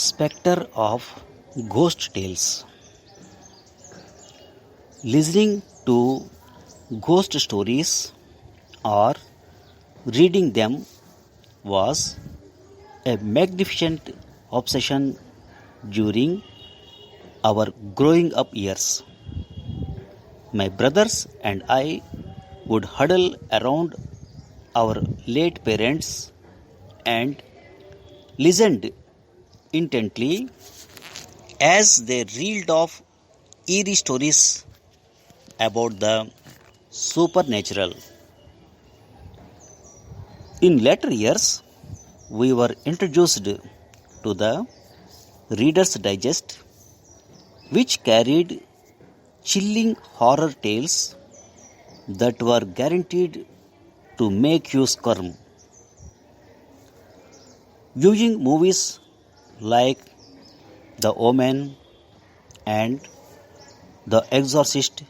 Spectre of Ghost Tales. Listening to ghost stories or reading them was a magnificent obsession during our growing up years. My brothers and I would huddle around our late parents and listened intently as they reeled off eerie stories about the supernatural. In later years, we were introduced to the Reader's Digest, which carried chilling horror tales that were guaranteed to make you squirm. Viewing movies like The Omen and The Exorcist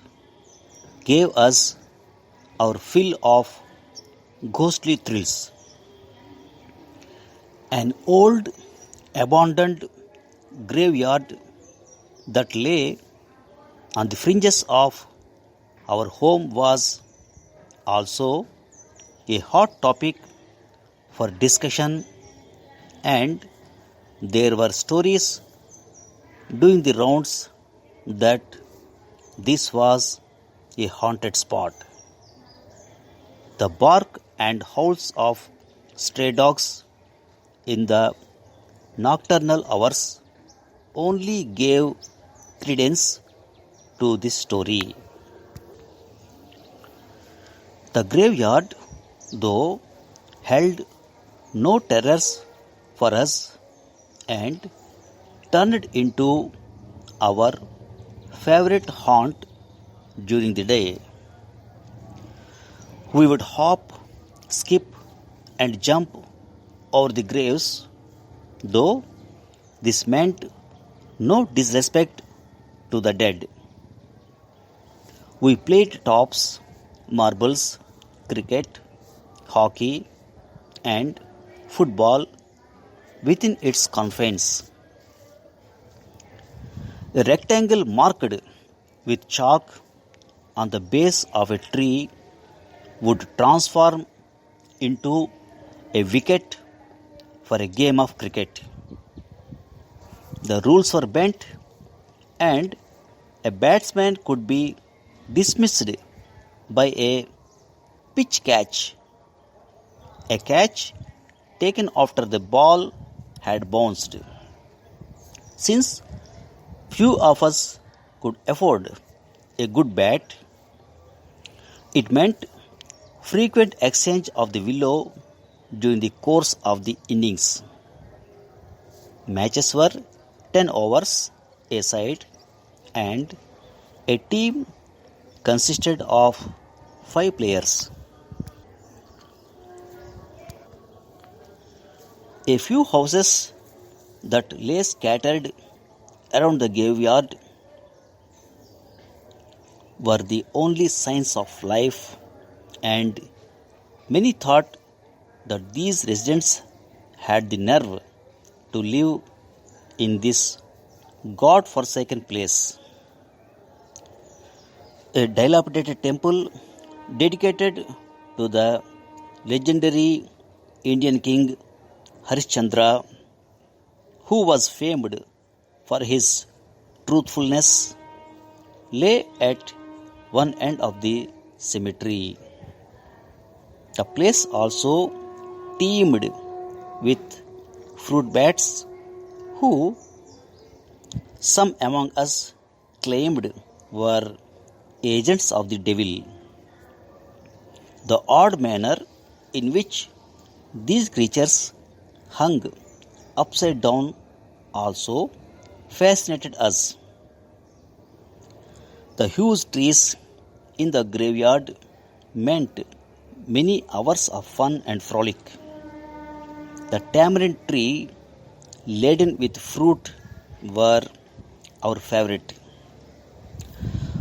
gave us our fill of ghostly thrills. An old, abandoned graveyard that lay on the fringes of our home was also a hot topic for discussion, and there were stories doing the rounds that this was a haunted spot. The bark and howls of stray dogs in the nocturnal hours only gave credence to this story. The graveyard, though, held no terrors for us and turned into our favorite haunt during the day. We would hop, skip, and jump over the graves, though this meant no disrespect to the dead. We played tops, marbles, cricket, hockey, and football within its confines. A rectangle marked with chalk on the base of a tree would transform into a wicket for a game of cricket. The rules were bent, and a batsman could be dismissed by a pitch catch, a catch taken after the ball had bounced. Since few of us could afford a good bat, it meant frequent exchange of the willow during the course of the innings. Matches were 10 overs a side, and a team consisted of 5 players. A few houses that lay scattered around the graveyard were the only signs of life, and many thought that these residents had the nerve to live in this god-forsaken place. A dilapidated temple dedicated to the legendary Indian king Harishchandra, who was famed for his truthfulness, lay at one end of the cemetery. The place also teemed with fruit bats, who some among us claimed were agents of the devil. The odd manner in which these creatures hung upside down also fascinated us. The huge trees in the graveyard meant many hours of fun and frolic. The tamarind tree laden with fruit were our favorite.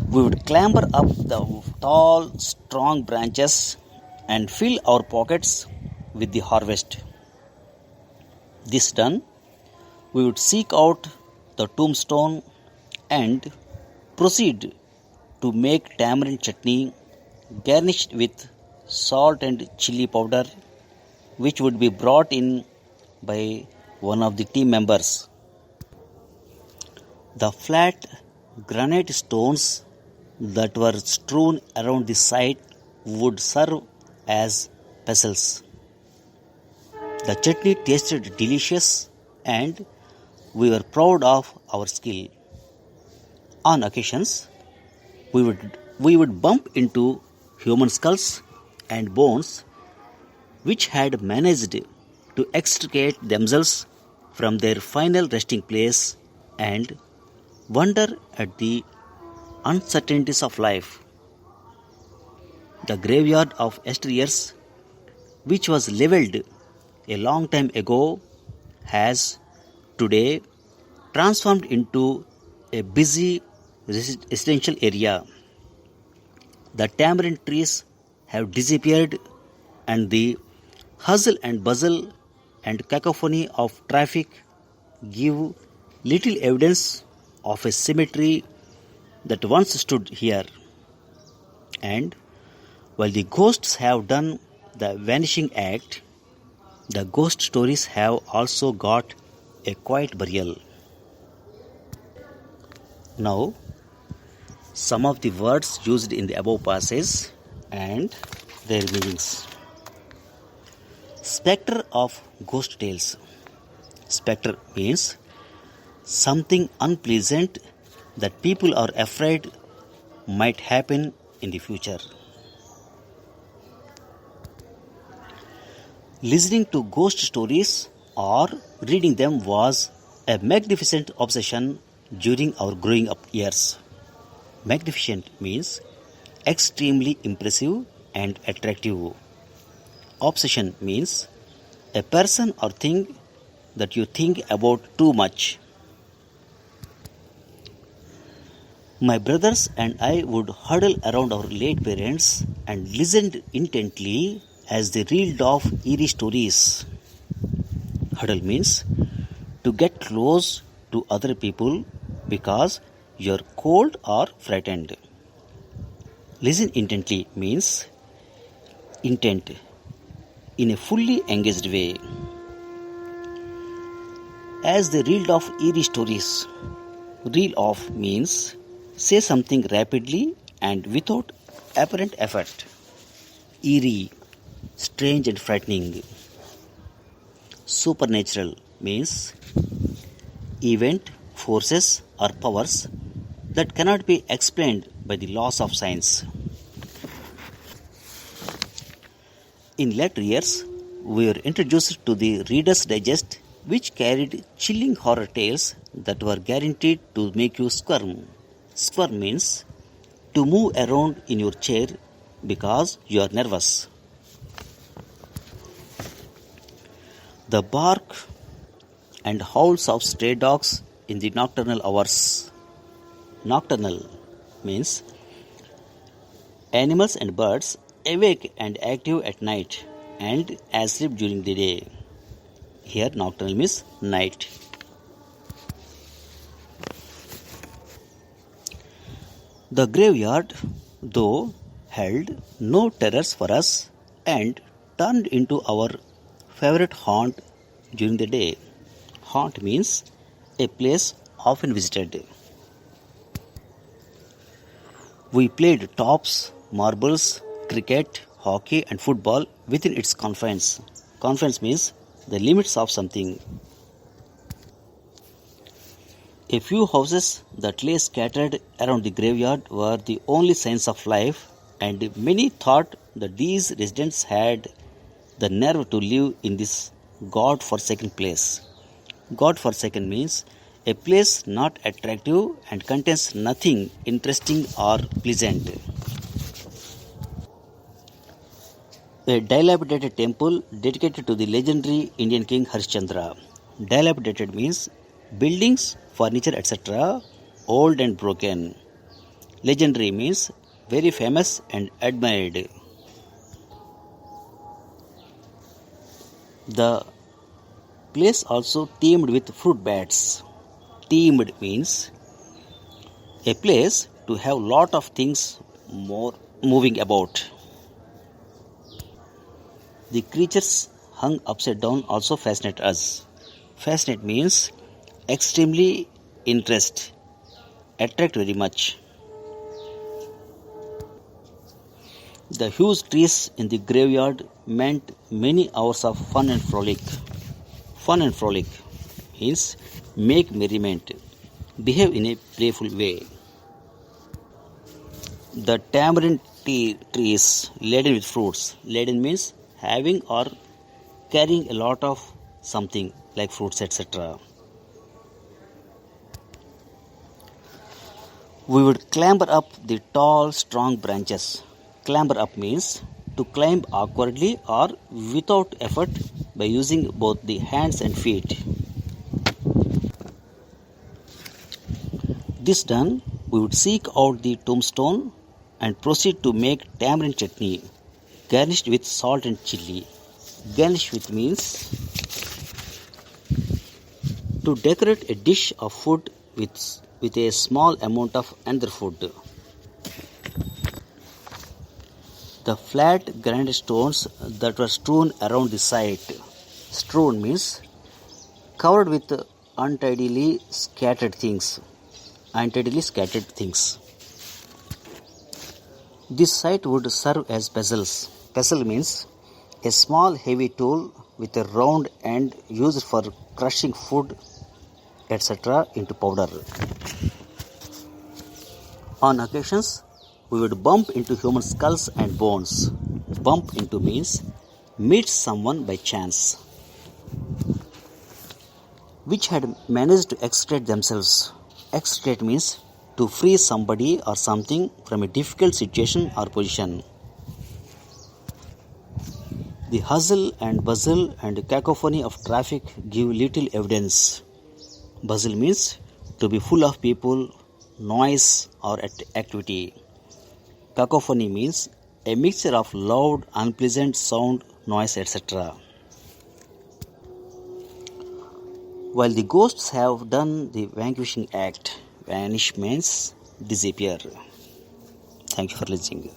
We would clamber up the tall, strong branches and fill our pockets with the harvest. This done, We would seek out the tombstone and proceed to make tamarind chutney garnished with salt and chili powder, which would be brought in by one of the team members. The flat granite stones that were strewn around the site would serve as pestles. The chutney tasted delicious and we were proud of our skill. On occasions, we would bump into human skulls and bones which had managed to extricate themselves from their final resting place and wonder at the uncertainties of life. The graveyard of yesteryears, which was levelled a long time ago, has today transformed into a busy residential area. The tamarind trees have disappeared, and the hustle and bustle and cacophony of traffic give little evidence of a cemetery that once stood here. And while the ghosts have done the vanishing act, the ghost stories have also got a quiet burial. Now, some of the words used in the above passage and their meanings. Spectre of ghost tales. Spectre means something unpleasant that people are afraid might happen in the future. Listening to ghost stories or reading them was a magnificent obsession during our growing up years. Magnificent means extremely impressive and attractive. Obsession means a person or thing that you think about too much. My brothers and I would huddle around our late parents and listened intently as they reeled off eerie stories. Huddle means to get close to other people because you're cold or frightened. Listen intently means intent in a fully engaged way. As they reeled off eerie stories, reel off means say something rapidly and without apparent effort. Eerie, strange and frightening. Supernatural means event, forces or powers that cannot be explained by the laws of science. In later years, we were introduced to the Reader's Digest, which carried chilling horror tales that were guaranteed to make you squirm. Squirm means to move around in your chair because you are nervous. The bark and howls of stray dogs in the nocturnal hours. Nocturnal means animals and birds awake and active at night and asleep during the day. Here nocturnal means night. The graveyard, though, held no terrors for us and turned into our favorite haunt during the day. Haunt means a place often visited. We played tops, marbles, cricket, hockey and football within its confines. Confines means the limits of something. A few houses that lay scattered around the graveyard were the only signs of life, and many thought that these residents had the nerve to live in this God-forsaken place. God-forsaken means a place not attractive and contains nothing interesting or pleasant. A dilapidated temple dedicated to the legendary Indian king Harishchandra. Dilapidated means buildings, furniture, etc. old and broken. Legendary means very famous and admired. place also teemed with fruit bats. Teemed means a place to have lot of things more moving about. The creatures hung upside down also fascinate us. Fascinate means extremely interest, attract very much. The huge trees in the graveyard meant many hours of fun and frolic. Fun and frolic means make merriment, behave in a playful way. The tamarind tree is laden with fruits. Laden means having or carrying a lot of something like fruits, etc. We would clamber up the tall, strong branches. Clamber up means to climb awkwardly or without effort by using both the hands and feet. This done, we would seek out the tombstone and proceed to make tamarind chutney, garnished with salt and chili. Garnish with means to decorate a dish of food with a small amount of another food. The flat granite stones that were strewn around the site. Strewn means covered with untidily scattered things. This site would serve as pestles. Pestle means a small heavy tool with a round end used for crushing food, etc. into powder. On occasions, we would bump into human skulls and bones. Bump into means meet someone by chance, which had managed to extricate themselves. Extricate means to free somebody or something from a difficult situation or position. The hustle and bustle and cacophony of traffic give little evidence. Bustle means to be full of people, noise or activity. Cacophony means a mixture of loud, unpleasant sound, noise, etc. While the ghosts have done the vanquishing act, vanish means disappear. Thank you for listening.